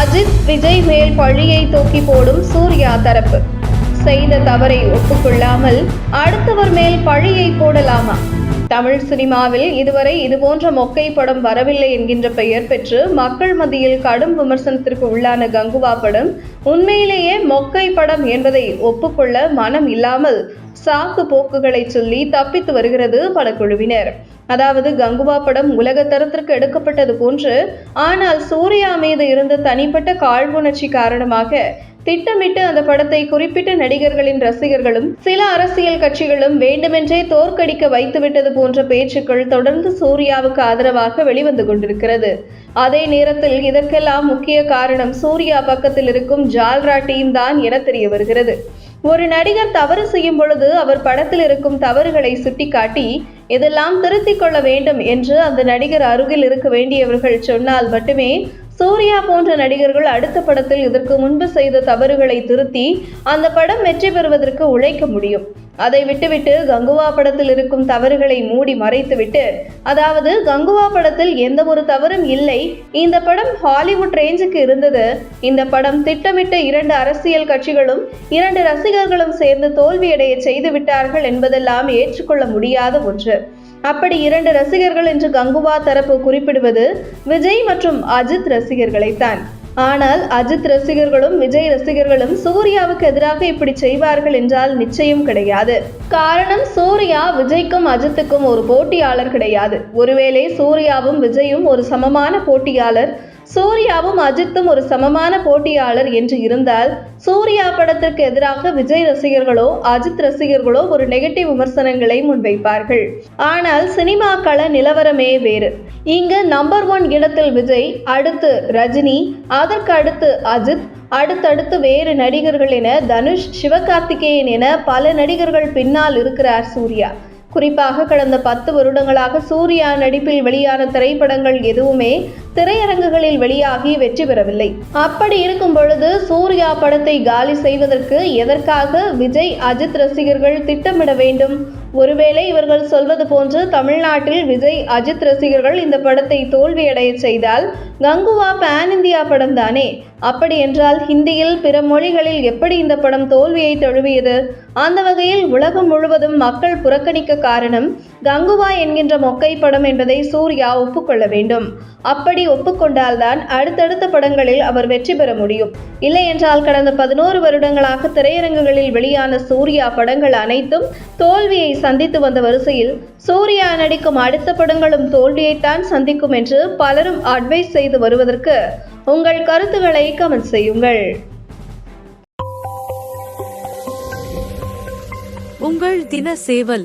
அஜித் விஜய் மேல் பழியை தூக்கி போடும் சூர்யா தரப்பு. செய்த தவறை ஒப்புக்கொள்ளாமல் அடுத்தவர் மேல் பழியை போடலாமா? தமிழ் சினிமாவில் இதுவரை இதுபோன்ற மொக்கை படம் வரவில்லை என்கின்ற பெயர் பெற்று மக்கள் மத்தியில் கடும் விமர்சனத்திற்கு உள்ளான கங்குவா படம் உண்மையிலேயே மொக்கை படம் என்பதை ஒப்புக்கொள்ள மனம் இல்லாமல் சாக்கு போக்குகளை சொல்லி தப்பித்து வருகிறது படக்குழுவினர். அதாவது கங்குவா படம் உலக தரத்திற்கு எடுக்கப்பட்டது போன்று, ஆனால் சூர்யா மீது இருந்த தனிப்பட்ட காழ்ப்புணர்ச்சி காரணமாக திட்டமிட்டு அந்த படத்தை குறிப்பிட்ட நடிகர்களின் ரசிகர்களும் சில அரசியல் கட்சிகளும் வேண்டுமென்றே தோற்கடிக்க வைத்துவிட்டது போன்ற பேச்சுக்கள் தொடர்ந்து சூர்யாவுக்கு ஆதரவாக வெளிவந்து கொண்டிருக்கிறது. அதே நேரத்தில் இதற்கெல்லாம் முக்கிய காரணம் சூர்யா பக்கத்தில் இருக்கும் ஜால்ரா டீம் தான் என தெரிய வருகிறது. ஒரு நடிகர் தவறு செய்யும் பொழுது அவர் படத்தில் இருக்கும் தவறுகளை சுட்டிக்காட்டி இதெல்லாம் திருத்திக் கொள்ள வேண்டும் என்று அந்த நடிகர் அருகில் இருக்க வேண்டியவர்கள் சொன்னால் மட்டுமே சூர்யா போன்ற நடிகர்கள் அடுத்த படத்தில் இதற்கு முன்பு செய்த தவறுகளை திருத்தி அந்த படம் வெற்றி பெறுவதற்கு உழைக்க முடியும். அதை விட்டுவிட்டு கங்குவா படத்தில் இருக்கும் தவறுகளை மூடி மறைத்துவிட்டு, அதாவது கங்குவா படத்தில் எந்த ஒரு தவறும் இல்லை, இந்த படம் ஹாலிவுட் ரேஞ்சுக்கு இருந்தது, இந்த படம் திட்டமிட்டு 2 அரசியல் கட்சிகளும் 2 ரசிகர்களும் சேர்ந்து தோல்வியடைய செய்து விட்டார்கள் என்பதெல்லாம் ஏற்றுக்கொள்ள முடியாத ஒன்று. அப்படி 2 ரசிகர்கள் என்று கங்குவா தரப்பு குறிப்பிடுவது விஜய் மற்றும் அஜித் ரசிகர்களைத்தான். ஆனால் அஜித் ரசிகர்களும் விஜய் ரசிகர்களும் சூர்யாவுக்கு எதிராக இப்படி செய்வார்கள் என்றால் நிச்சயம் கிடையாது. காரணம், சூர்யா விஜய்க்கும் அஜித்துக்கும் ஒரு போட்டியாளர் கிடையாது. ஒருவேளை சூர்யாவும் விஜயும் ஒரு சமமான போட்டியாளர், சூர்யாவும் அஜித்தும் ஒரு சமமான போட்டியாளர் என்று இருந்தால் சூர்யா படத்திற்கு எதிராக விஜய் ரசிகர்களோ அஜித் ரசிகர்களோ ஒரு நெகட்டிவ் விமர்சனங்களை முன்வைப்பார்கள். ஆனால் சினிமா கள நிலவரமே வேறு. இங்கு நம்பர் 1 இடத்தில் விஜய், அடுத்து ரஜினி, அதற்கு அடுத்து அஜித், அடுத்தடுத்து வேறு நடிகர்கள் என தனுஷ், சிவகார்த்திகேயன் என பல நடிகர்கள் பின்னால் இருக்கிறார் சூர்யா. குறிப்பாக கடந்த 10 வருடங்களாக சூர்யா நடிப்பில் வெளியான திரைப்படங்கள் எதுவுமே திரையரங்குகளில் வெளியாகி வெற்றி பெறவில்லை. அப்படி இருக்கும் பொழுது சூர்யா படத்தை காலி செய்வதற்கு எதற்காக விஜய் அஜித் ரசிகர்கள் திட்டமிட வேண்டும்? ஒருவேளை இவர்கள் சொல்வது போன்று தமிழ்நாட்டில் விஜய் அஜித் ரசிகர்கள் இந்த படத்தை தோல்வியடைய செய்தால் கங்குவா பேன் இந்தியா படம் தானே. அப்படி என்றால் ஹிந்தியில் பிற மொழிகளில் எப்படி இந்த படம் தோல்வியை தழுவியது? அந்த வகையில் உலகம் முழுவதும் மக்கள் புறக்கணிக்க காரணம் கங்குவா என்கின்ற மொக்கை படம் என்பதை சூர்யா ஒப்புக்கொள்ள வேண்டும். அப்படி ஒப்புக்கொண்டால்தான் அடுத்தடுத்த படங்களில் அவர் வெற்றி பெற முடியும். இல்லை என்றால் கடந்த 11 வருடங்களாக திரையரங்குகளில் வெளியான சூர்யா படங்கள் அனைத்தும் தோல்வியை சந்தித்து வந்த வரிசையில் சூர்யா நடிக்கும் அடுத்த படங்களும் தோல்வியைத்தான் சந்திக்கும் என்று பலரும் அட்வைஸ் செய்து வருவதற்கு உங்கள் கருத்துக்களை கமெண்ட் செய்யுங்கள். உங்கள் தின சேவல்.